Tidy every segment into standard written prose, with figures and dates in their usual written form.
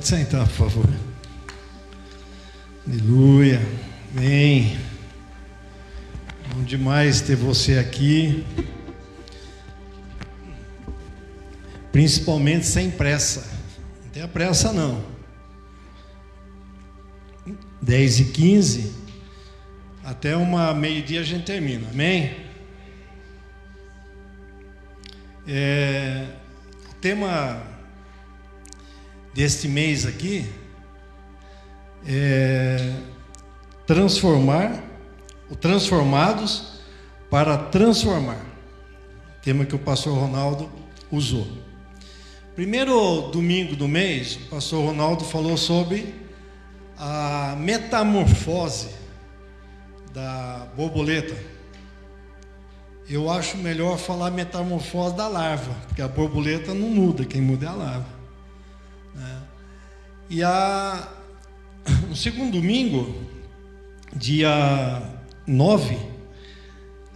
Pode sentar, por favor. Aleluia. Amém. Bom demais ter você aqui. Principalmente sem pressa. Não tenha pressa não. 10h15, até uma meio-dia a gente termina. Amém? O tema deste mês aqui é transformados para transformar. Tema que o pastor Ronaldo usou. Primeiro domingo do mês, o pastor Ronaldo falou sobre a metamorfose da borboleta. Eu acho melhor falar metamorfose da larva, porque a borboleta não muda, quem muda é a larva, né? E no segundo domingo, dia 9,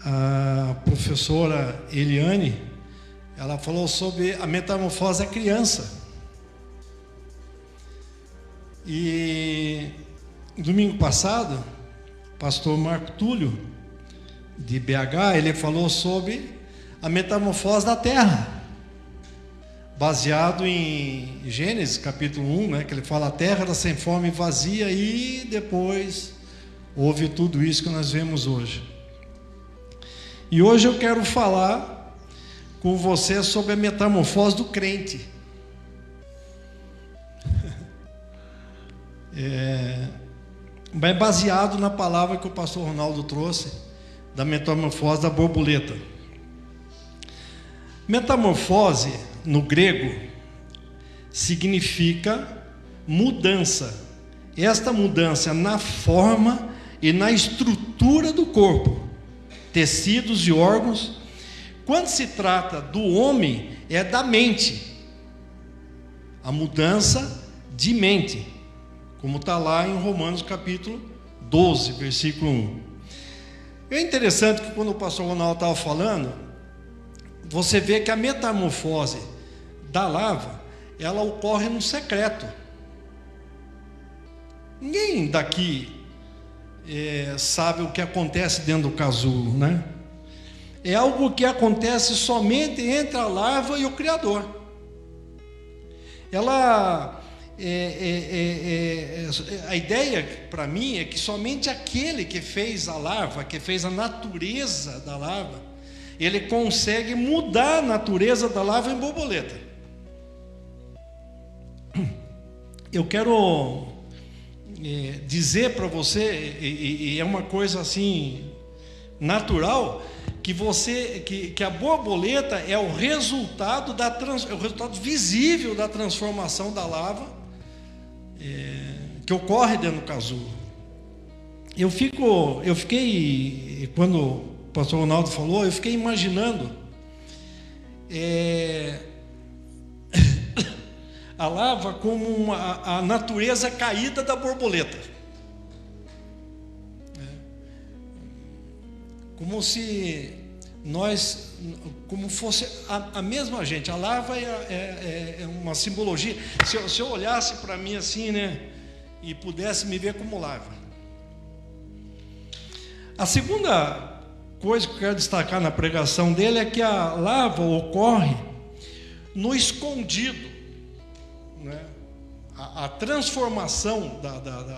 a professora Eliane, ela falou sobre a metamorfose da criança. E domingo passado, o pastor Marco Túlio, de BH, ele falou sobre a metamorfose da terra, baseado em Gênesis capítulo 1, né, que ele fala: a terra era sem forma e vazia, e depois houve tudo isso que nós vemos hoje. E hoje eu quero falar com você sobre a metamorfose do crente. Mas baseado na palavra que o pastor Ronaldo trouxe, da metamorfose da borboleta. Metamorfose, no grego, significa mudança. Esta mudança na forma e na estrutura do corpo, tecidos e órgãos. Quando se trata do homem, é da mente. A mudança de mente, como está lá em Romanos capítulo 12, versículo 1. É interessante que quando o pastor Ronaldo estava falando, você vê que a metamorfose da larva, ela ocorre no secreto. Ninguém daqui sabe o que acontece dentro do casulo, né? É algo que acontece somente entre a larva e o Criador. A ideia para mim é que somente aquele que fez a larva, que fez a natureza da larva, ele consegue mudar a natureza da larva em borboleta. Eu quero dizer para você, e é uma coisa assim natural, que a borboleta é o resultado é o resultado visível da transformação da larva que ocorre dentro do casulo. Eu fiquei, quando o pastor Ronaldo falou, eu fiquei imaginando a larva como a natureza caída da borboleta, como se como fosse a mesma gente. A larva é uma simbologia. Se eu olhasse para mim assim, né, e pudesse me ver como larva. A segunda coisa que eu quero destacar na pregação dele é que a larva ocorre no escondido, né? A transformação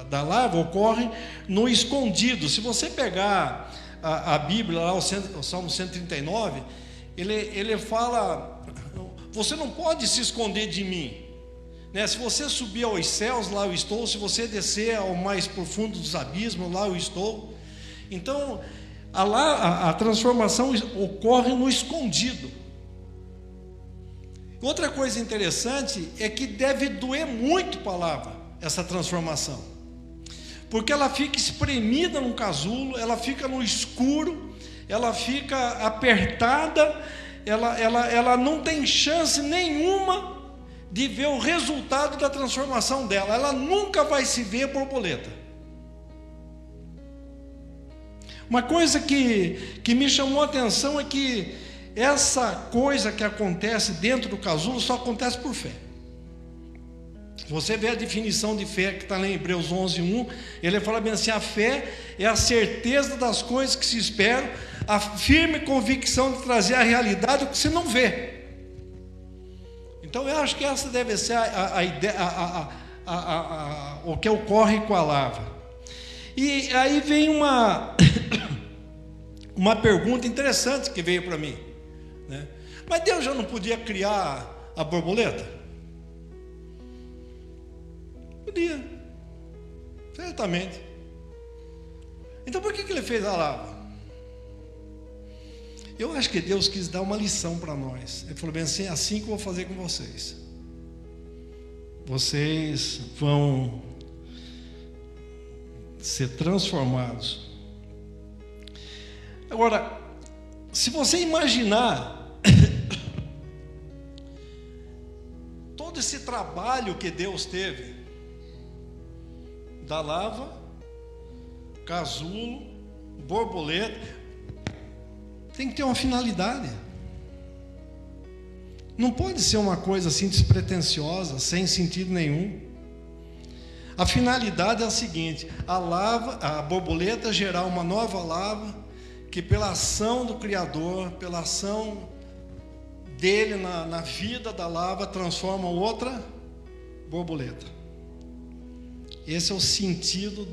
da larva ocorre no escondido. Se você pegar a Bíblia, lá o Salmo 139, ele fala: você não pode se esconder de mim, né? Se você subir aos céus, lá eu estou. Se você descer ao mais profundo dos abismos, lá eu estou. Então a transformação ocorre no escondido. Outra coisa interessante é que deve doer muito para a larva essa transformação, porque ela fica espremida no casulo, ela fica no escuro, ela fica apertada, ela não tem chance nenhuma de ver o resultado da transformação dela. Ela nunca vai se ver borboleta. Uma coisa que me chamou a atenção é que essa coisa que acontece dentro do casulo só acontece por fé. Você vê a definição de fé que está lá em Hebreus 11:1, ele fala bem assim: a fé é a certeza das coisas que se esperam, a firme convicção de trazer à realidade o que se não vê. Então eu acho que essa deve ser a ideia, o que ocorre com a lava. E aí vem uma pergunta interessante que veio para mim, né? Mas Deus já não podia criar a borboleta? Podia, certamente. Então por que ele fez a lava? Eu acho que Deus quis dar uma lição para nós. Ele falou bem assim: é assim que eu vou fazer com vocês. Vocês vão ser transformados. Agora, se você imaginar todo esse trabalho que Deus teve, da lava, casulo, borboleta, tem que ter uma finalidade. Não pode ser uma coisa assim despretensiosa, sem sentido nenhum. A finalidade é a seguinte: a borboleta gerar uma nova lava, que pela ação do Criador, pela ação dele na vida da lava, transforma outra borboleta. Esse é o sentido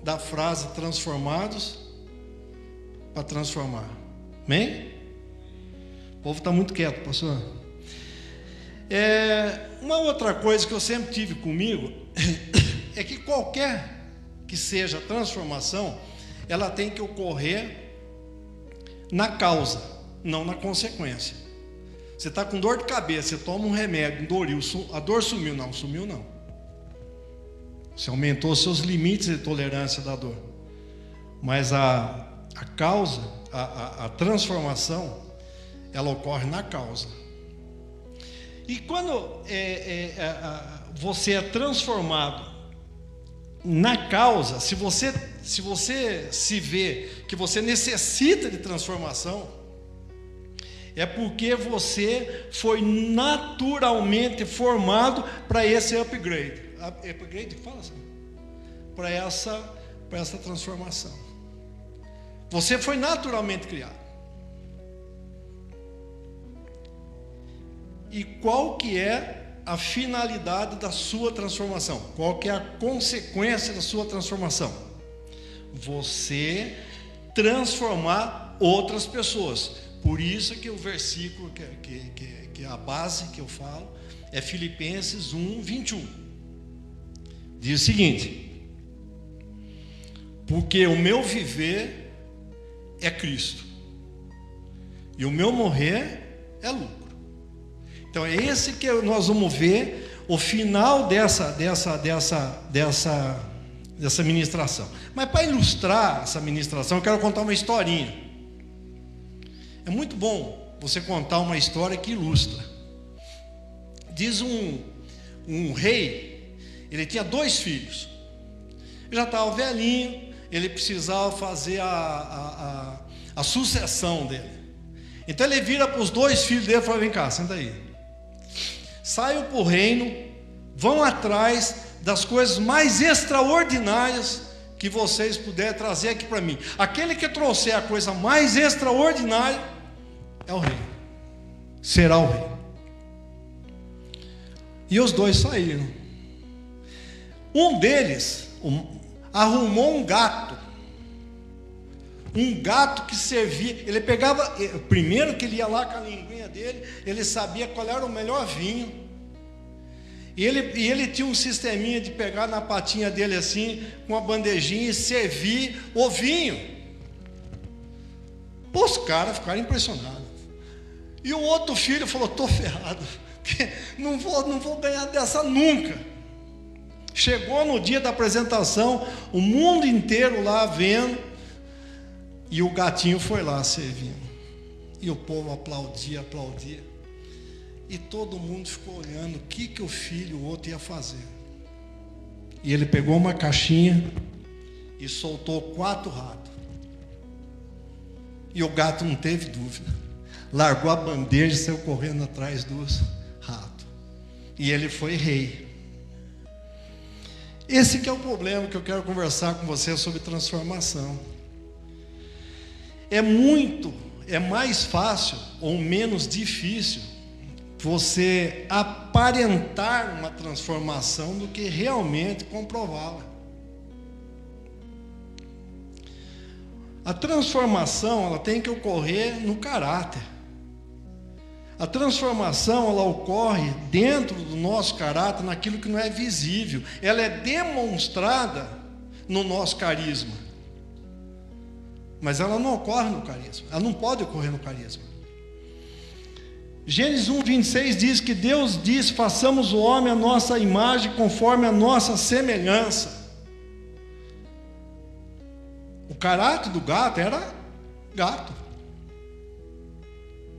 da frase transformados para transformar. Amém? O povo está muito quieto, pastor. Uma outra coisa que eu sempre tive comigo é que qualquer que seja a transformação, ela tem que ocorrer na causa, não na consequência. Você está com dor de cabeça, você toma um remédio, um Doril, a dor sumiu? Não, sumiu não. Você aumentou os seus limites de tolerância da dor. Mas a causa, a transformação, ela ocorre na causa. E quando você é transformado na causa, se você se vê que você necessita de transformação, é porque você foi naturalmente formado para esse upgrade. Upgrade, fala assim, para essa transformação. Você foi naturalmente criado. E qual que é a finalidade da sua transformação? Qual que é a consequência da sua transformação? Você transformar outras pessoas. Por isso que o versículo que é a base que eu falo é Filipenses 1:21. Diz o seguinte: porque o meu viver é Cristo e o meu morrer é lucro. Então é esse que nós vamos ver o final dessa ministração. Mas para ilustrar essa ministração, eu quero contar uma historinha. É muito bom você contar uma história que ilustra. Diz um rei. Ele tinha 2 filhos. Ele já estava velhinho. Ele precisava fazer a sucessão dele. Então ele vira para os 2 filhos dele e fala: vem cá, senta aí. Saiam para o reino, vão atrás das coisas mais extraordinárias que vocês puderem trazer aqui para mim. Aquele que trouxer a coisa mais extraordinária é o rei. Será o rei. E os 2 saíram. Um deles arrumou um gato que servia. Ele pegava, primeiro que ele ia lá com a linguinha dele, ele sabia qual era o melhor vinho. E ele tinha um sisteminha de pegar na patinha dele assim, com uma bandejinha, e servir o vinho. Os caras ficaram impressionados. E o outro filho falou: estou ferrado, não vou ganhar dessa nunca. Chegou no dia da apresentação, o mundo inteiro lá vendo, e o gatinho foi lá servindo. E o povo aplaudia. E todo mundo ficou olhando o que o filho, o outro ia fazer. E ele pegou uma caixinha e soltou 4 ratos. E o gato não teve dúvida. Largou a bandeja e saiu correndo atrás dos ratos. E ele foi rei. Esse que é o problema que eu quero conversar com você sobre transformação. É mais fácil ou menos difícil você aparentar uma transformação do que realmente comprová-la. A transformação, ela tem que ocorrer no caráter. A transformação, ela ocorre dentro do nosso caráter, naquilo que não é visível. Ela é demonstrada no nosso carisma. Mas ela não ocorre no carisma. Ela não pode ocorrer no carisma. Gênesis 1:26 diz que Deus diz: façamos o homem à nossa imagem, conforme a nossa semelhança. O caráter do gato era gato.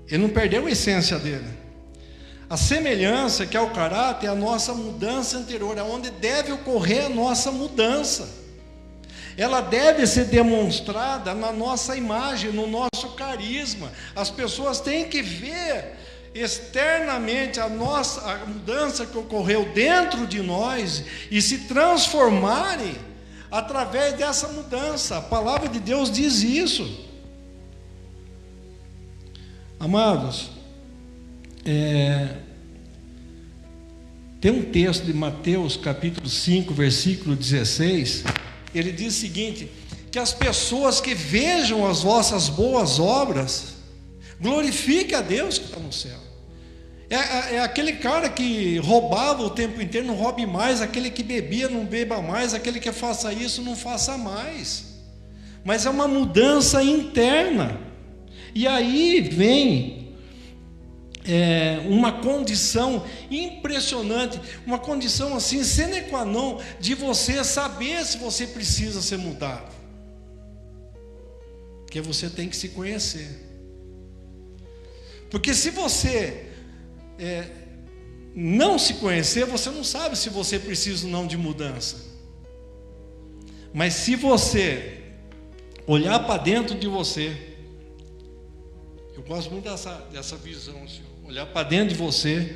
Ele não perdeu a essência dele. A semelhança, que é o caráter, é a nossa mudança anterior, é onde deve ocorrer a nossa mudança. Ela deve ser demonstrada na nossa imagem, no nosso carisma. As pessoas têm que ver externamente a mudança que ocorreu dentro de nós e se transformarem através dessa mudança. A palavra de Deus diz isso. Amados, tem um texto de Mateus capítulo 5, versículo 16, ele diz o seguinte: que as pessoas que vejam as vossas boas obras, glorifiquem a Deus que está no céu. É aquele cara que roubava o tempo inteiro, não roube mais; aquele que bebia, não beba mais; aquele que faça isso, não faça mais. Mas é uma mudança interna. E aí vem uma condição impressionante, uma condição assim, sine qua non, de você saber se você precisa ser mudado. Porque você tem que se conhecer. Porque se você não se conhecer, você não sabe se você precisa ou não de mudança. Mas se você olhar para dentro de você, eu gosto muito dessa visão, Senhor. Olhar para dentro de você,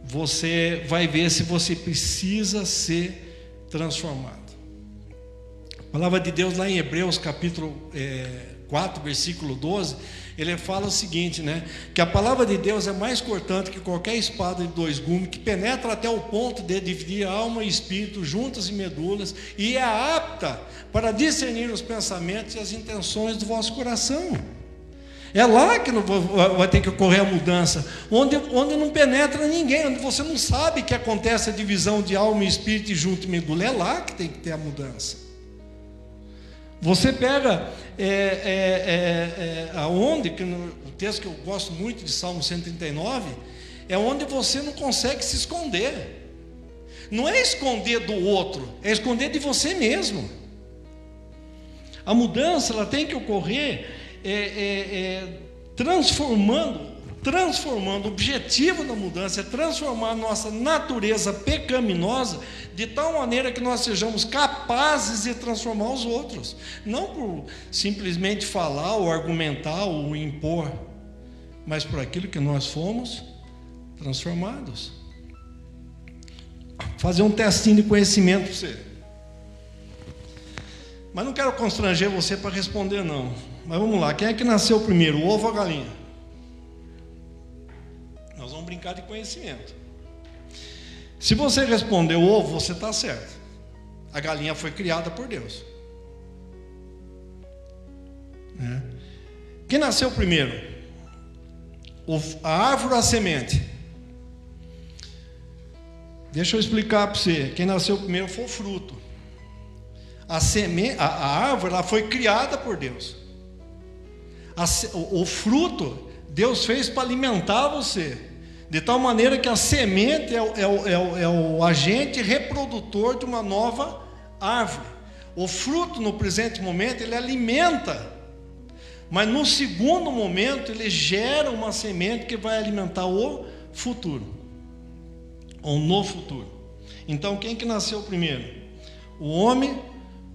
você vai ver se você precisa ser transformado. A palavra de Deus lá em Hebreus capítulo 4, versículo 12, ele fala o seguinte, né? Que a palavra de Deus é mais cortante que qualquer espada de 2 gumes, que penetra até o ponto de dividir alma e espírito, juntas e medulas, e é apta para discernir os pensamentos e as intenções do vosso coração. É lá que vai ter que ocorrer a mudança, onde não penetra ninguém, onde você não sabe que acontece a divisão de alma e espírito e junto e medula. É lá que tem que ter a mudança. Você pega aonde, que o texto que eu gosto muito de Salmo 139, é onde você não consegue se esconder. Não é esconder do outro, é esconder de você mesmo. A mudança, ela tem que ocorrer transformando. O objetivo da mudança é transformar a nossa natureza pecaminosa de tal maneira que nós sejamos capazes de transformar os outros, não por simplesmente falar ou argumentar ou impor, mas por aquilo que nós fomos transformados. Fazer um testinho de conhecimento para você, mas não quero constranger você para responder não. Mas vamos lá, quem é que nasceu primeiro, o ovo ou a galinha? Nós vamos brincar de conhecimento. Se você responder o ovo, você está certo. A galinha foi criada por Deus. Quem nasceu primeiro? A árvore ou a semente? Deixa eu explicar para você. Quem nasceu primeiro foi o fruto. A árvore, ela foi criada por Deus. O fruto, Deus fez para alimentar você, de tal maneira que a semente é o agente reprodutor de uma nova árvore. O fruto, no presente momento, ele alimenta, mas no segundo momento, ele gera uma semente que vai alimentar o futuro, ou no futuro. Então, quem que nasceu primeiro? O homem,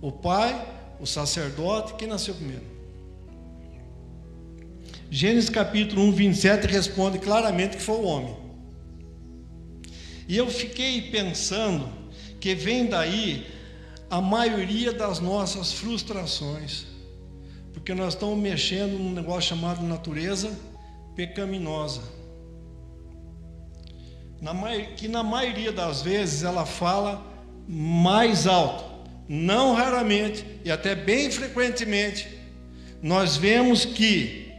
o pai, o sacerdote. Quem nasceu primeiro? Gênesis capítulo 1, 27 responde claramente que foi o homem. E eu fiquei pensando que vem daí a maioria das nossas frustrações, porque nós estamos mexendo num negócio chamado natureza pecaminosa, que na maioria das vezes ela fala mais alto. Não raramente, e até bem frequentemente, nós vemos que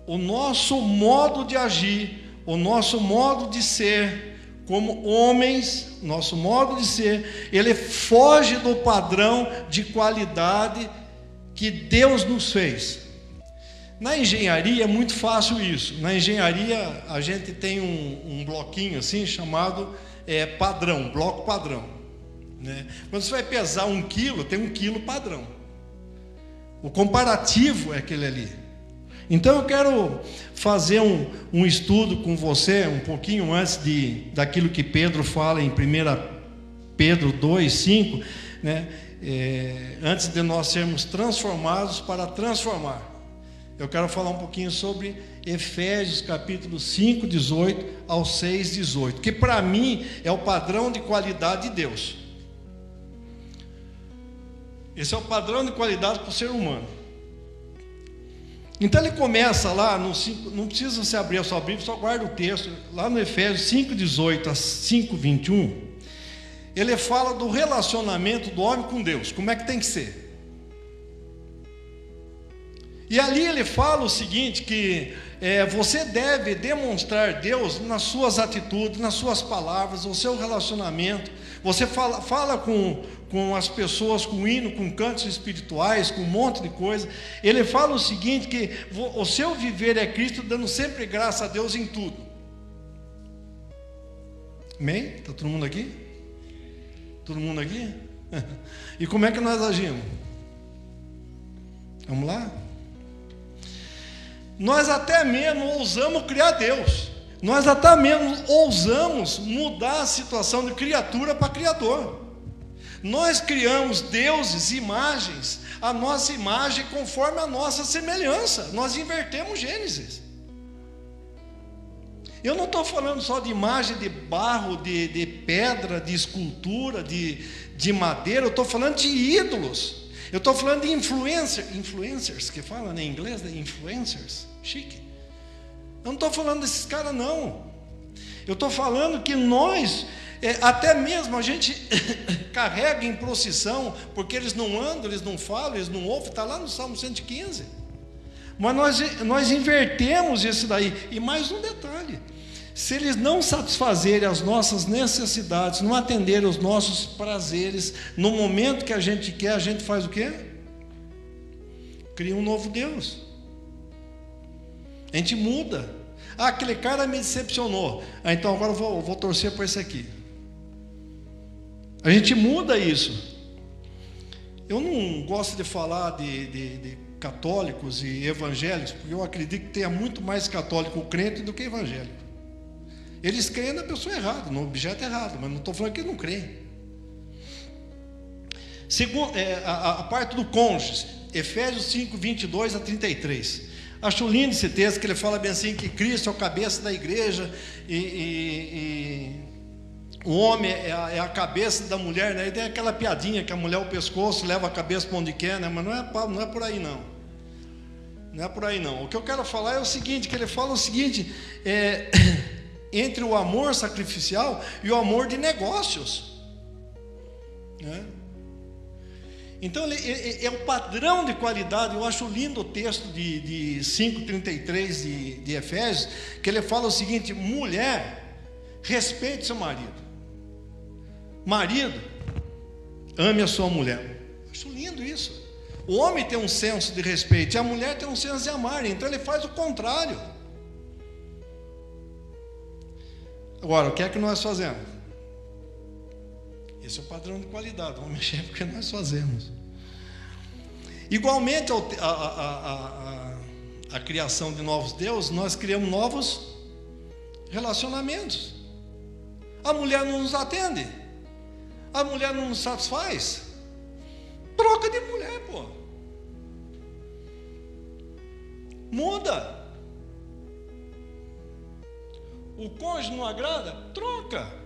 o nosso modo de agir, o nosso modo de ser, como homens, nosso modo de ser, ele foge do padrão de qualidade que Deus nos fez. Na engenharia é muito fácil isso. Na engenharia a gente tem um bloquinho assim chamado padrão, bloco padrão, né? Quando você vai pesar 1 quilo, tem 1 quilo padrão. O comparativo é aquele ali. Então eu quero fazer um estudo com você um pouquinho antes daquilo que Pedro fala em 1 Pedro 2:5, né? Antes de nós sermos transformados para transformar. Eu quero falar um pouquinho sobre Efésios capítulo 5:18 ao 6:18, que para mim é o padrão de qualidade de Deus. Esse é o padrão de qualidade para o ser humano. Então ele começa lá no 5, não precisa você abrir a sua Bíblia, só guarda o texto, lá no Efésios 5:18 a 5:21, ele fala do relacionamento do homem com Deus, como é que tem que ser. E ali ele fala o seguinte, que você deve demonstrar Deus nas suas atitudes, nas suas palavras, no seu relacionamento. Você fala com as pessoas, com hino, com cantos espirituais, com um monte de coisa. Ele fala o seguinte, que o seu viver é Cristo, dando sempre graça a Deus em tudo. Amém? Está todo mundo aqui? Todo mundo aqui? E como é que nós agimos? Vamos lá? Nós até mesmo ousamos criar Deus. Nós até mesmo ousamos mudar a situação de criatura para criador. Nós criamos deuses, imagens, a nossa imagem conforme a nossa semelhança. Nós invertemos Gênesis. Eu não estou falando só de imagem de barro, de pedra, de escultura, de madeira. Eu estou falando de ídolos. Eu estou falando de influencers, que fala em inglês, de influencers, chique. Eu não estou falando desses caras, não. Eu estou falando que nós, até mesmo a gente carrega em procissão, porque eles não andam, eles não falam, eles não ouvem, está lá no Salmo 115. Mas nós invertemos isso daí. E mais um detalhe: se eles não satisfazerem as nossas necessidades, não atenderem os nossos prazeres, no momento que a gente quer, a gente faz o quê? Cria um novo Deus. A gente muda. Aquele cara me decepcionou. Então agora eu vou torcer por esse aqui. A gente muda isso. Eu não gosto de falar de católicos e evangélicos, porque eu acredito que tenha muito mais católico crente do que evangélico. Eles creem na pessoa errada, no objeto errado, mas não estou falando que eles não creem. Segundo, a parte do cônjuge, Efésios 5, 22 a 33. Acho lindo esse texto, que ele fala bem assim, que Cristo é o cabeça da igreja, e o homem é a cabeça da mulher, né? E tem aquela piadinha que a mulher, o pescoço, leva a cabeça para onde quer, né? Mas não é por aí não. Não é por aí não. O que eu quero falar é o seguinte, que ele fala o seguinte, entre o amor sacrificial e o amor de negócios, né? Então é um padrão de qualidade. Eu acho lindo o texto de 5:33 de Efésios, que ele fala o seguinte: mulher, respeite seu marido. Marido, ame a sua mulher. Acho lindo isso. O homem tem um senso de respeito e a mulher tem um senso de amar. Então ele faz o contrário. Agora, o que é que nós fazemos? Esse é o padrão de qualidade. Vamos mexer porque nós fazemos. Igualmente a criação de novos deuses, nós criamos novos relacionamentos. A mulher não nos atende, a mulher não nos satisfaz, troca de mulher, pô. Muda. O cônjuge não agrada, troca.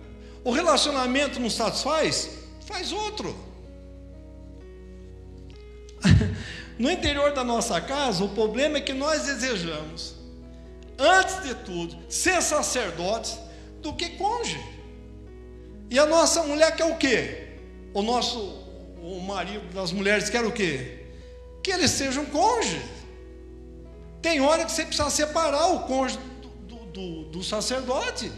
O relacionamento não satisfaz? Faz outro. No interior da nossa casa, o problema é que nós desejamos, antes de tudo, ser sacerdotes do que cônjuge. E a nossa mulher quer o quê? O marido das mulheres quer o quê? Que eles sejam cônjuges. Tem hora que você precisa separar o cônjuge do sacerdote.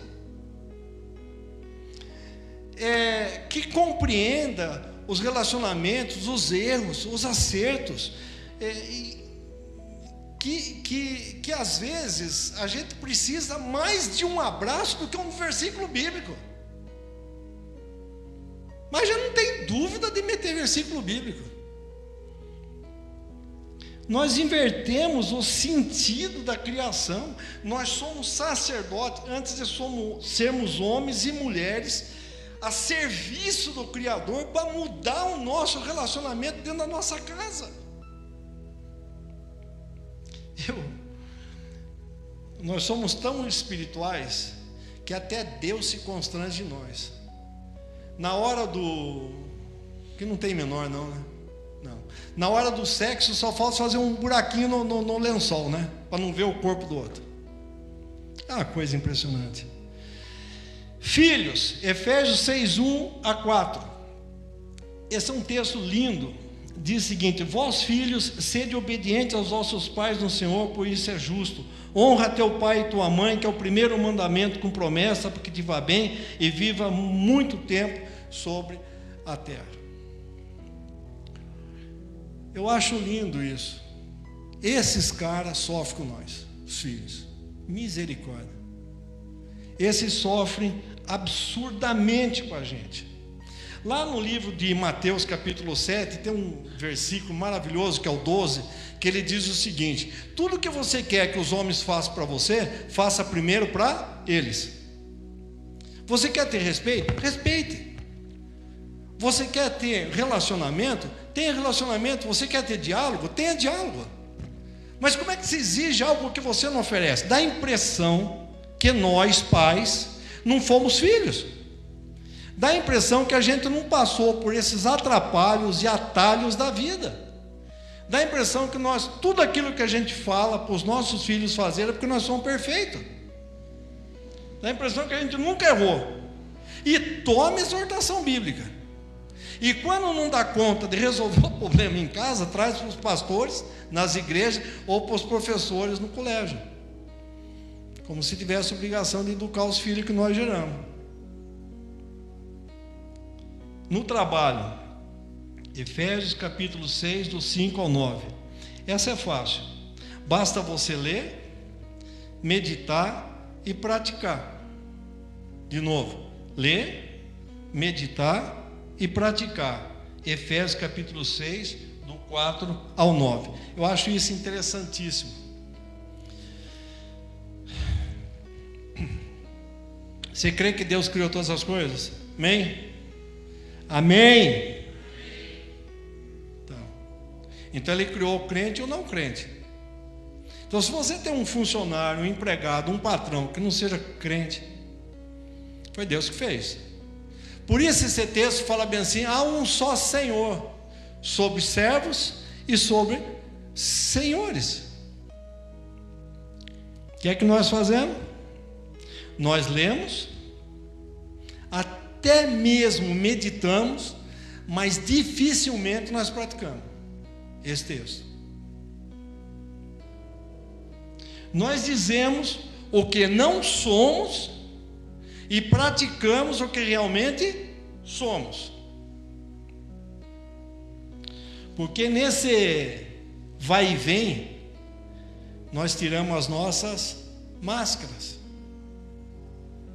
Que compreenda os relacionamentos, os erros, os acertos, que às vezes a gente precisa mais de um abraço do que um versículo bíblico. Mas já não tem dúvida de meter versículo bíblico. Nós invertemos o sentido da criação. Nós somos sacerdotes, antes de sermos homens e mulheres a serviço do Criador para mudar o nosso relacionamento dentro da nossa casa. Nós somos tão espirituais que até Deus se constrange de nós. Na hora que não tem menor não, né? Não. Na hora do sexo só falta fazer um buraquinho no lençol, né? Para não ver o corpo do outro. É uma coisa impressionante. Filhos, Efésios 6:1-4. Esse é um texto lindo. Diz o seguinte: vós filhos, sede obedientes aos vossos pais no Senhor, por isso é justo. Honra teu pai e tua mãe, que é o primeiro mandamento com promessa, para que te vá bem e viva muito tempo sobre a terra. Eu acho lindo isso. Esses caras sofrem com nós, os filhos. Misericórdia. Esses sofrem absurdamente com a gente. Lá no livro de Mateus capítulo 7, tem um versículo maravilhoso, que é o 12, que ele diz o seguinte: tudo que você quer que os homens façam para você, faça primeiro para eles. Você quer ter respeito? Respeite. Você quer ter relacionamento? Tenha relacionamento. Você quer ter diálogo? Tenha diálogo. Mas como é que se exige algo que você não oferece? Dá a impressão que nós, pais, não fomos filhos. Dá a impressão que a gente não passou por esses atrapalhos e atalhos da vida. Dá a impressão que tudo aquilo que a gente fala para os nossos filhos fazerem é porque nós somos perfeitos. Dá a impressão que a gente nunca errou. E toma exortação bíblica. E quando não dá conta de resolver o problema em casa, traz para os pastores, nas igrejas, ou para os professores no colégio. Como se tivesse obrigação de educar os filhos que nós geramos. No trabalho, Efésios capítulo 6, do 5-9. Essa é fácil. Basta você ler, meditar e praticar. De novo, ler, meditar e praticar. Efésios capítulo 6, do 4-9. Eu acho isso interessantíssimo. Você crê que Deus criou todas as coisas? Amém? Amém? Então Ele criou o crente ou não crente. Então, se você tem um funcionário, um empregado, um patrão que não seja crente, foi Deus que fez. Por isso esse texto fala bem assim: há um só Senhor, sobre servos e sobre senhores. O que é que nós fazemos? Nós lemos, até mesmo meditamos, mas dificilmente nós praticamos esse texto. Nós dizemos o que não somos e praticamos o que realmente somos. Porque nesse vai e vem, nós tiramos as nossas máscaras.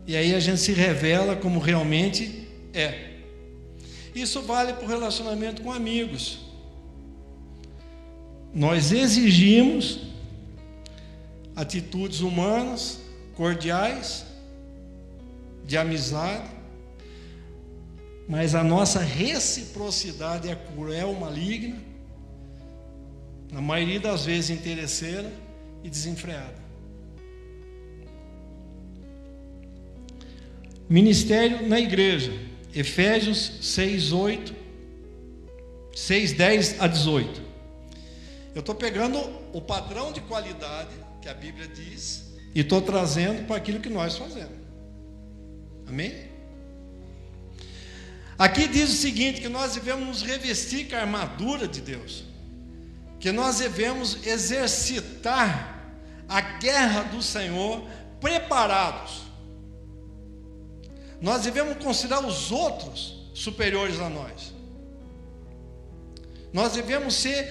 E aí a gente se revela como realmente é. Isso vale para o relacionamento com amigos. Nós exigimos atitudes humanas, cordiais, de amizade, mas a nossa reciprocidade é cruel, maligna, na maioria das vezes interesseira e desenfreada. Ministério na igreja, Efésios 6:10 a 18. Eu estou pegando o padrão de qualidade que a Bíblia diz e estou trazendo para aquilo que nós fazemos. Amém? Aqui diz o seguinte, que nós devemos nos revestir com a armadura de Deus, que nós devemos exercitar a guerra do Senhor preparados. Nós devemos considerar os outros superiores a nós. Nós devemos ser,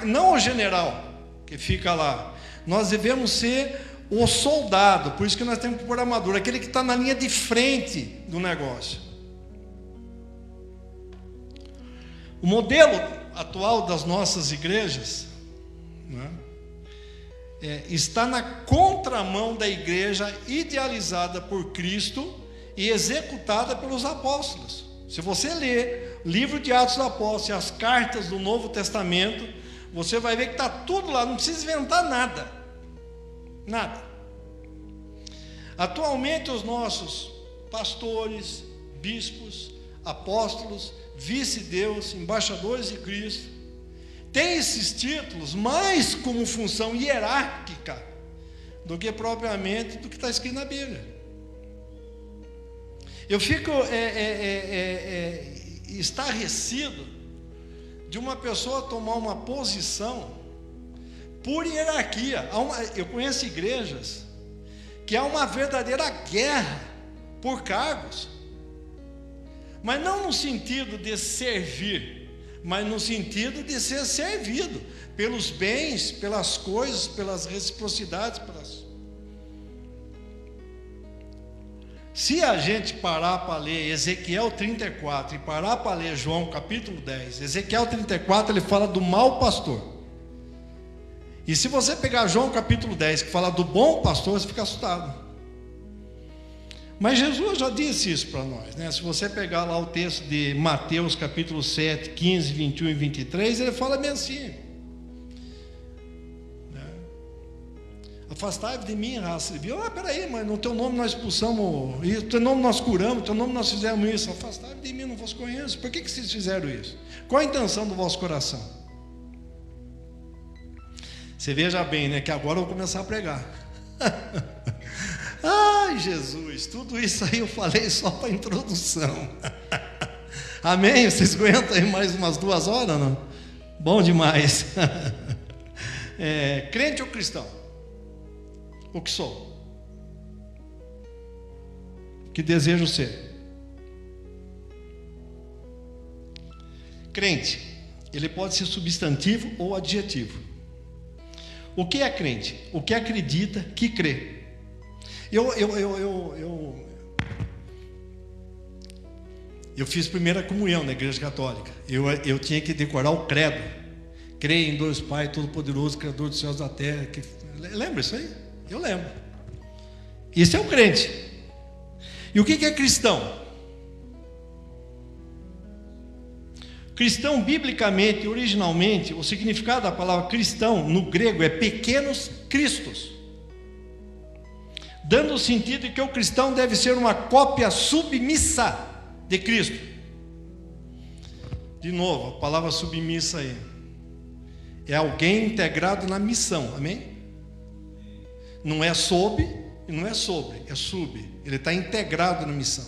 não o general que fica lá, nós devemos ser o soldado, por isso que nós temos que pôr armadura, aquele que está na linha de frente do negócio. O modelo atual das nossas igrejas, né, está na contramão da igreja idealizada por Cristo e executada pelos apóstolos. Se você ler o livro de Atos dos Apóstolos e as cartas do Novo Testamento, você vai ver que está tudo lá, não precisa inventar nada. Nada. Atualmente os nossos pastores, bispos, apóstolos, vice-deus, embaixadores de Cristo, têm esses títulos mais como função hierárquica do que propriamente do que está escrito na Bíblia. Eu fico estarrecido de uma pessoa tomar uma posição por hierarquia. Eu conheço igrejas que há uma verdadeira guerra por cargos, mas não no sentido de servir, mas no sentido de ser servido pelos bens, pelas coisas, pelas reciprocidades, Se a gente parar para ler Ezequiel 34 e parar para ler João capítulo 10, Ezequiel 34 ele fala do mau pastor. E se você pegar João capítulo 10, que fala do bom pastor, você fica assustado. Mas Jesus já disse isso para nós, né? Se você pegar lá o texto de Mateus capítulo 7, 15, 21 e 23, ele fala bem assim: afastai-vos de mim, raça de vil. Peraí, mas no teu nome nós expulsamos, no teu nome nós curamos, no teu nome nós fizemos isso. Afastai-vos de mim, não vos conheço. Por que vocês fizeram isso? Qual a intenção do vosso coração? Você veja bem, né? Que agora eu vou começar a pregar. Ai, Jesus, tudo isso aí eu falei só para introdução. Amém? Vocês aguentam aí mais umas 2 horas, não? Bom demais. Crente ou cristão? O que sou? O que desejo ser? Crente, ele pode ser substantivo ou adjetivo. O que é crente? O que acredita, que crê. Eu fiz primeira comunhão na igreja católica. Eu tinha que decorar o credo. Creio em Deus Pai Todo-Poderoso, Criador dos céus e da terra. Lembra isso aí? Eu lembro. Isso é o crente. E o que é cristão? Cristão, biblicamente, originalmente, o significado da palavra cristão no grego é pequenos cristos, dando o sentido de que o cristão deve ser uma cópia submissa de Cristo. De novo, a palavra submissa aí é alguém integrado na missão, amém? Não é sob e não é sobre, é sub. Ele está integrado na missão.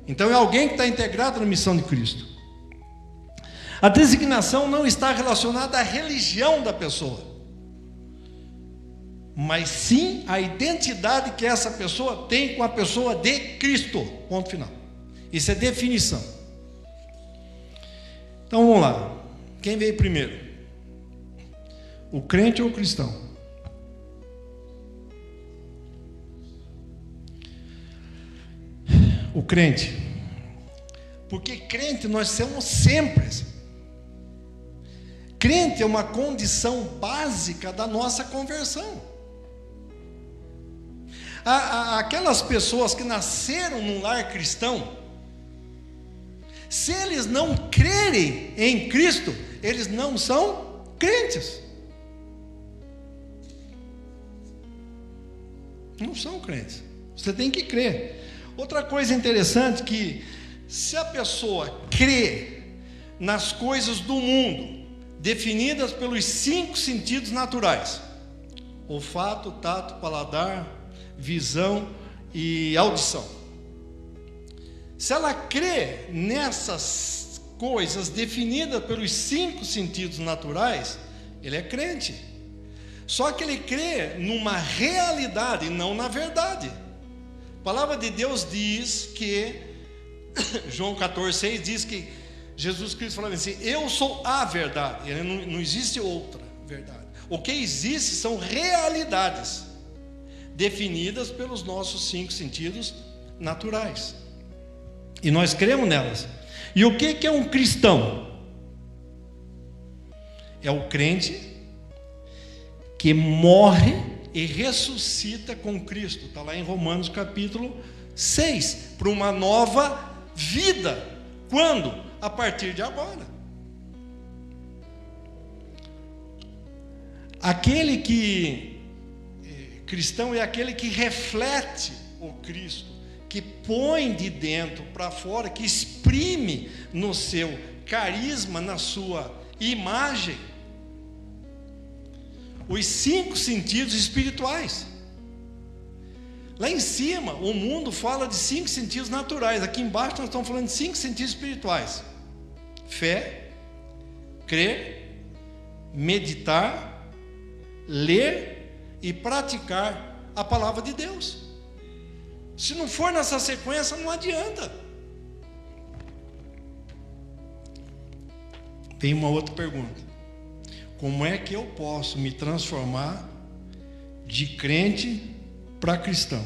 Então é alguém que está integrado na missão de Cristo. A designação não está relacionada à religião da pessoa, mas sim à identidade que essa pessoa tem com a pessoa de Cristo. Ponto final. Isso é definição. Então vamos lá. Quem veio primeiro? O crente ou o cristão? O crente. Porque crente nós somos sempre. Crente é uma condição básica da nossa conversão. Aquelas pessoas que nasceram num lar cristão, se eles não crerem em Cristo, eles não são crentes. Não são crentes. Você tem que crer. Outra coisa interessante que, se a pessoa crê nas coisas do mundo, definidas pelos 5 sentidos naturais, olfato, tato, paladar, visão e audição, se ela crê nessas coisas definidas pelos 5 sentidos naturais, ele é crente. Só que ele crê numa realidade e não na verdade. A palavra de Deus diz que, João 14,6 diz que Jesus Cristo falava assim: eu sou a verdade, não existe outra verdade. O que existe são realidades definidas pelos nossos 5 sentidos naturais, e nós cremos nelas. E o que é um cristão? É o crente que morre e ressuscita com Cristo. Está lá em Romanos capítulo 6, para uma nova vida. Quando? A partir de agora. Aquele que cristão é aquele que reflete o Cristo, que põe de dentro para fora, que exprime no seu carisma, na sua imagem, os 5 sentidos espirituais. Lá em cima, o mundo fala de 5 sentidos naturais. Aqui embaixo nós estamos falando de 5 sentidos espirituais: fé, crer, meditar, ler e praticar a palavra de Deus. Se não for nessa sequência, não adianta. Tem uma outra pergunta: como é que eu posso me transformar de crente para cristão?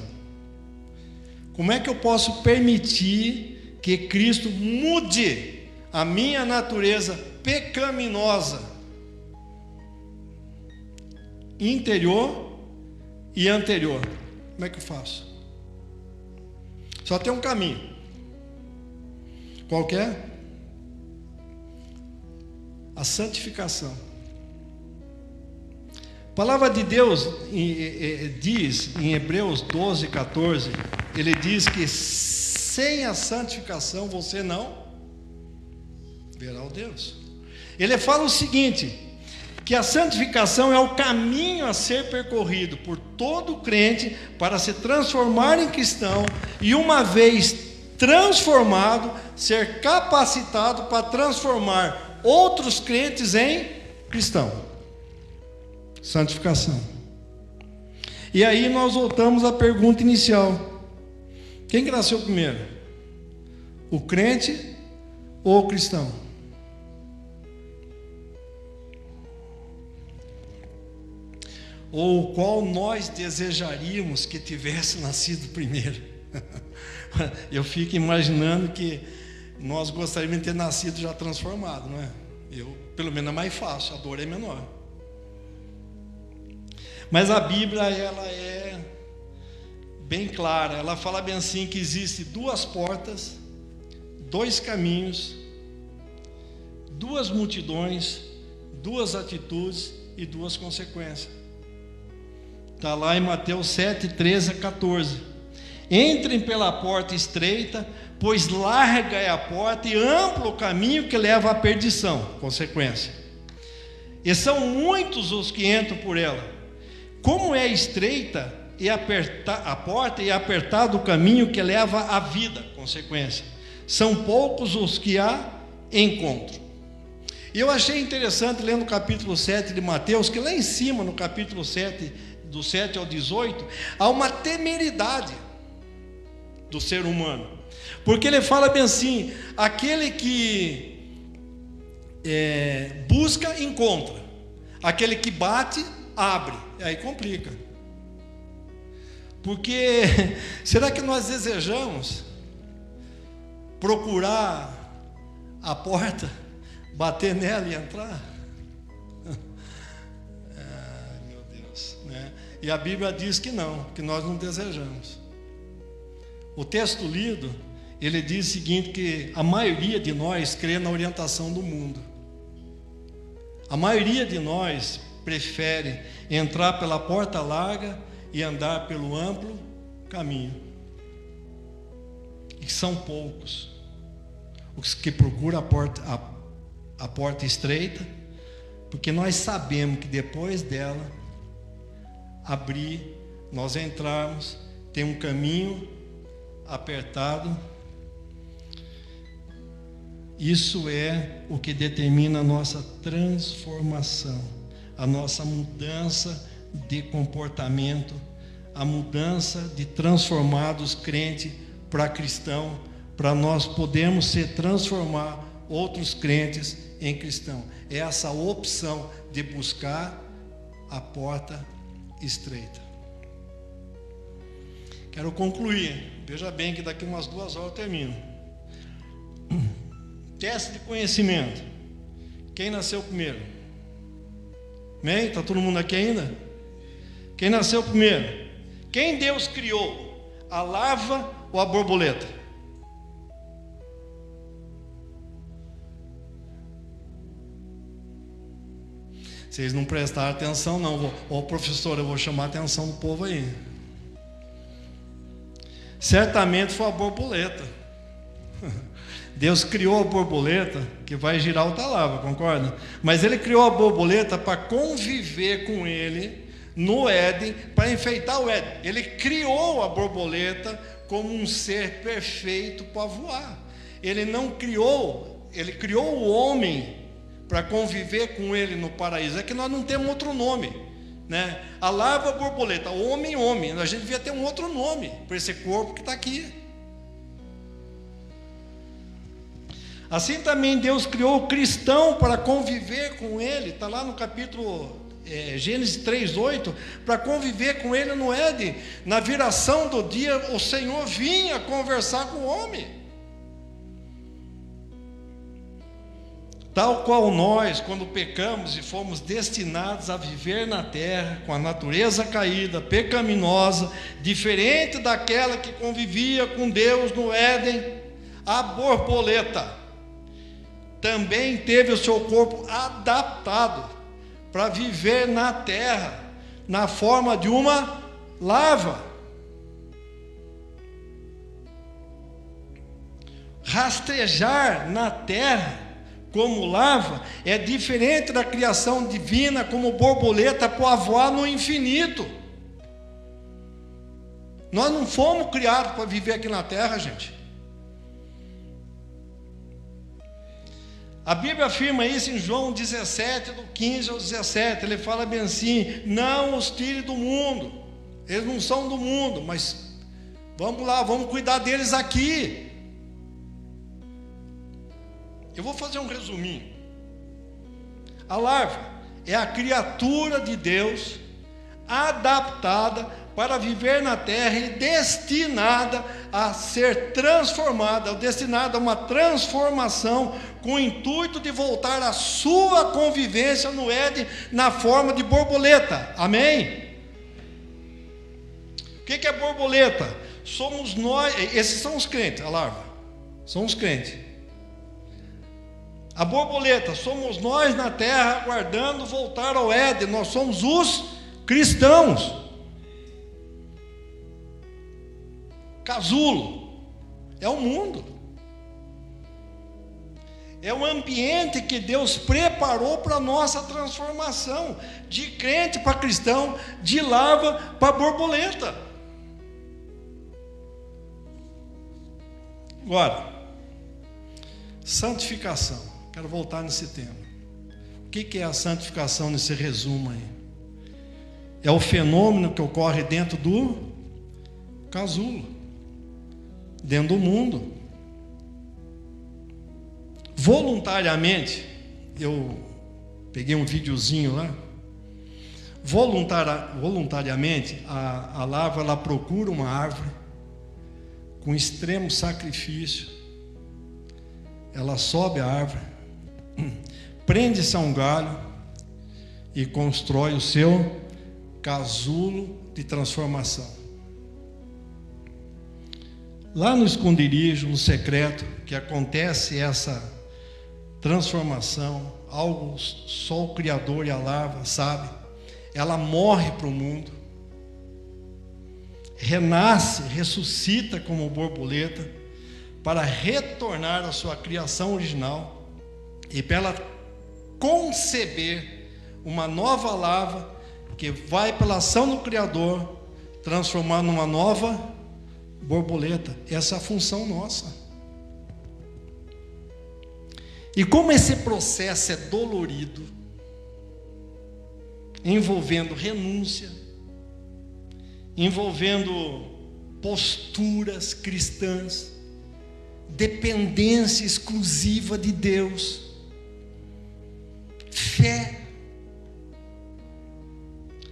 Como é que eu posso permitir que Cristo mude a minha natureza pecaminosa, interior e anterior? Como é que eu faço? Só tem um caminho. Qual que é? A santificação. A palavra de Deus diz em Hebreus 12, 14, ele diz que sem a santificação você não verá o Deus. Ele fala o seguinte, que a santificação é o caminho a ser percorrido por todo crente para se transformar em cristão, e uma vez transformado, ser capacitado para transformar outros crentes em cristão. Santificação. E aí nós voltamos à pergunta inicial: quem que nasceu primeiro? O crente ou o cristão? Ou qual nós desejaríamos que tivesse nascido primeiro? Eu fico imaginando que nós gostaríamos de ter nascido já transformado, não é? Pelo menos é mais fácil, a dor é menor. Mas a Bíblia, ela é bem clara. Ela fala bem assim, que existe 2 portas, 2 caminhos, 2 multidões, 2 atitudes e 2 consequências. Está lá em Mateus 7, 13 a 14. Entrem pela porta estreita, pois larga é a porta e amplo o caminho que leva à perdição. Consequência. E são muitos os que entram por ela. Como é estreita e a porta e apertado o caminho que leva à vida. Consequência. São poucos os que a encontram. E eu achei interessante, lendo o capítulo 7 de Mateus, que lá em cima, no capítulo 7, do 7 ao 18, há uma temeridade do ser humano. Porque ele fala bem assim: aquele que busca, encontra. Aquele que bate, abre. E aí complica. Porque será que nós desejamos procurar a porta, bater nela e entrar? Meu Deus, né? E a Bíblia diz que não, que nós não desejamos. O texto lido, ele diz o seguinte, que a maioria de nós crê na orientação do mundo. A maioria de nós prefere entrar pela porta larga e andar pelo amplo caminho. e que são poucos os que procuram a porta estreita, porque nós sabemos que depois dela abrir, nós entrarmos, tem um caminho apertado. Isso é o que determina a nossa transformação, a nossa mudança de comportamento, a mudança de transformar dos crentes para cristão, para nós podermos transformar outros crentes em cristão. É essa opção de buscar a porta estreita. Quero concluir. Veja bem que daqui umas 2 horas eu termino. Teste de conhecimento. Quem nasceu primeiro? Amém? Está todo mundo aqui ainda? Quem nasceu primeiro? Quem Deus criou? A larva ou a borboleta? Vocês não prestaram atenção não. Ô professor, eu vou chamar a atenção do povo aí. Certamente foi a borboleta. Deus criou a borboleta que vai girar outra larva, concorda? Mas Ele criou a borboleta para conviver com Ele no Éden, para enfeitar o Éden. Ele criou a borboleta como um ser perfeito para voar. Ele não criou, Ele criou o homem para conviver com Ele no paraíso. É que nós não temos outro nome, né? A larva, a borboleta, homem, a gente devia ter um outro nome para esse corpo que está aqui. Assim também Deus criou o cristão para conviver com Ele. Está lá no capítulo Gênesis 3:8, para conviver com Ele no Éden. Na viração do dia, o Senhor vinha conversar com o homem. Tal qual nós, quando pecamos e fomos destinados a viver na terra com a natureza caída, pecaminosa, diferente daquela que convivia com Deus no Éden, a borboleta também teve o seu corpo adaptado para viver na terra, na forma de uma larva. Rastejar na terra como larva é diferente da criação divina como borboleta para voar no infinito. Nós não fomos criados para viver aqui na terra, gente. A Bíblia afirma isso em João 17, do 15 ao 17. Ele fala bem assim: não os tire do mundo, eles não são do mundo, mas vamos lá, vamos cuidar deles aqui. Eu vou fazer um resuminho. A larva é a criatura de Deus adaptada para viver na terra e destinada a ser transformada, destinada a uma transformação com o intuito de voltar à sua convivência no Éden na forma de borboleta. Amém? O que é borboleta? Somos nós, esses são os crentes, a larva, são os crentes. A borboleta, somos nós na terra aguardando voltar ao Éden, nós somos os cristãos. Casulo é o mundo, é o ambiente que Deus preparou para a nossa transformação, de crente para cristão, de larva para borboleta. Agora, santificação. Quero voltar nesse tema. O que é a santificação nesse resumo aí? É o fenômeno que ocorre dentro do casulo, dentro do mundo. Voluntariamente, eu peguei um videozinho lá. Voluntariamente, a larva ela procura uma árvore com extremo sacrifício. Ela sobe a árvore, prende-se a um galho e constrói o seu casulo de transformação. Lá no esconderijo, no secreto, que acontece essa transformação, algo só o Criador e a larva sabe. Ela morre para o mundo, renasce, ressuscita como borboleta, para retornar à sua criação original e para ela conceber uma nova lava que vai, pela ação do Criador, transformar numa nova borboleta. Essa é a função nossa. E como esse processo é dolorido, envolvendo renúncia, envolvendo posturas cristãs, dependência exclusiva de Deus, fé.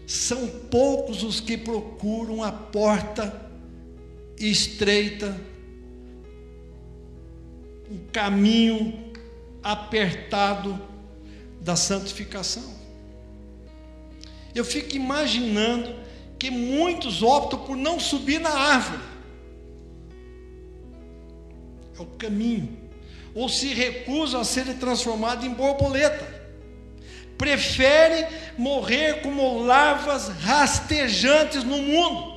São poucos os que procuram a porta estreita, o caminho apertado da santificação. Eu fico imaginando que muitos optam por não subir na árvore, é o caminho, ou se recusam a serem transformados em borboleta, preferem morrer como larvas rastejantes no mundo.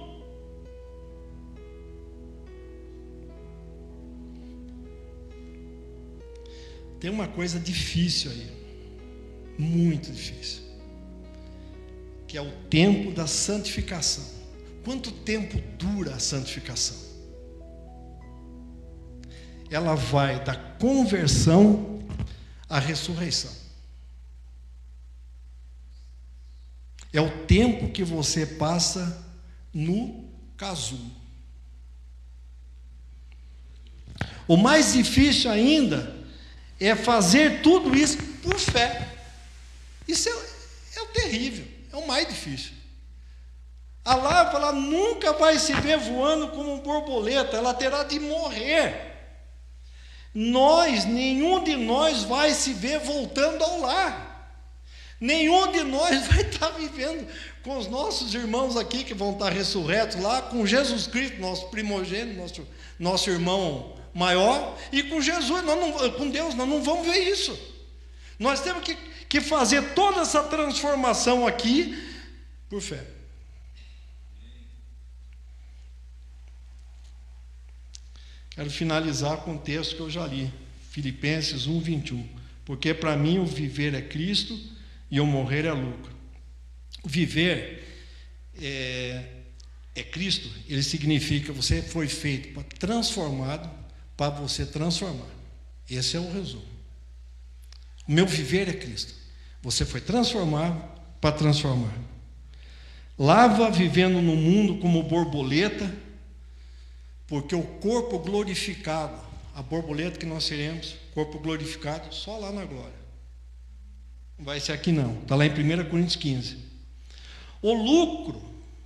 Tem uma coisa difícil aí, muito difícil, que é o tempo da santificação. Quanto tempo dura a santificação? Ela vai da conversão à ressurreição. É o tempo que você passa no casulo. O mais difícil ainda é fazer tudo isso por fé. Isso é o terrível, é o mais difícil. A larva, ela nunca vai se ver voando como borboleta, ela terá de morrer. Nenhum de nós vai se ver voltando ao lar. Nenhum de nós vai estar vivendo com os nossos irmãos aqui, que vão estar ressurretos lá, com Jesus Cristo, nosso primogênito, nosso irmão maior, e com Jesus, com Deus, nós não vamos ver isso. Nós temos que fazer toda essa transformação aqui por fé. Quero finalizar com o texto que eu já li, Filipenses 1:21. Porque para mim o viver é Cristo e o morrer é lucro. O viver é Cristo, ele significa, você foi feito transformado para você transformar. Esse é o resumo. O meu viver é Cristo. Você foi transformado para transformar. Lava vivendo no mundo como borboleta, porque o corpo glorificado, a borboleta que nós seremos, corpo glorificado, só lá na glória. Não vai ser aqui não, está lá em 1 Coríntios 15. O lucro,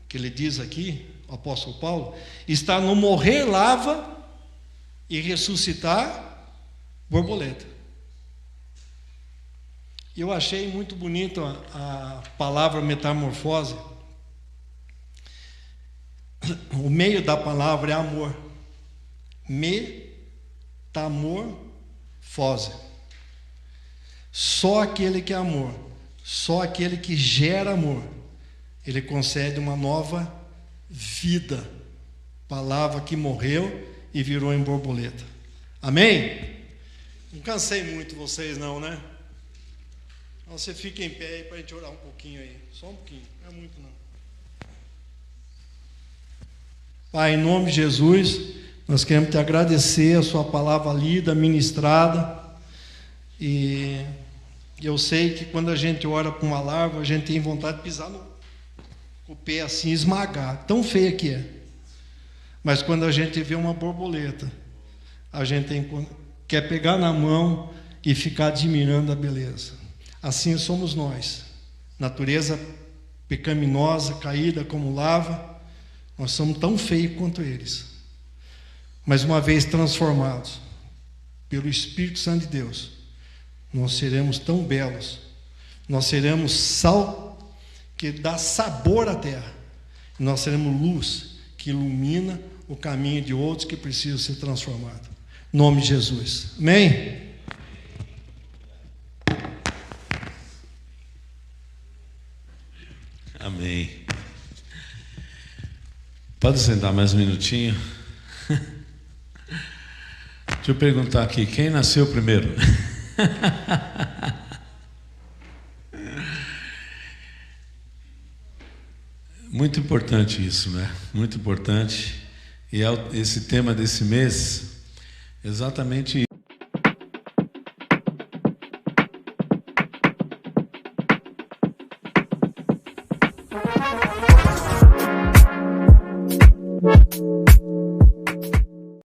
que ele diz aqui, o apóstolo Paulo, está no morrer lava e ressuscitar borboleta. Eu achei muito bonito a palavra metamorfose. O meio da palavra é amor. Metamorfose. Só aquele que é amor, só aquele que gera amor, ele concede uma nova vida. Palavra que morreu e virou em borboleta. Amém? Não cansei muito vocês não, né? Então você fica em pé aí para a gente orar um pouquinho aí. Só um pouquinho, não é muito não. Pai, em nome de Jesus, nós queremos te agradecer a sua palavra lida, ministrada. E eu sei que quando a gente ora para uma larva, a gente tem vontade de pisar com o pé assim, esmagar. Tão feia que é. Mas quando a gente vê uma borboleta, a gente quer pegar na mão e ficar admirando a beleza. Assim somos nós. Natureza pecaminosa, caída como lava. Nós somos tão feios quanto eles. Mas uma vez transformados pelo Espírito Santo de Deus, nós seremos tão belos. Nós seremos sal que dá sabor à terra. Nós seremos luz que ilumina o caminho de outros que precisam ser transformados. Em nome de Jesus. Amém? Amém. Pode sentar mais um minutinho? Deixa eu perguntar aqui, quem nasceu primeiro? Muito importante isso, né? Muito importante. E esse tema desse mês, exatamente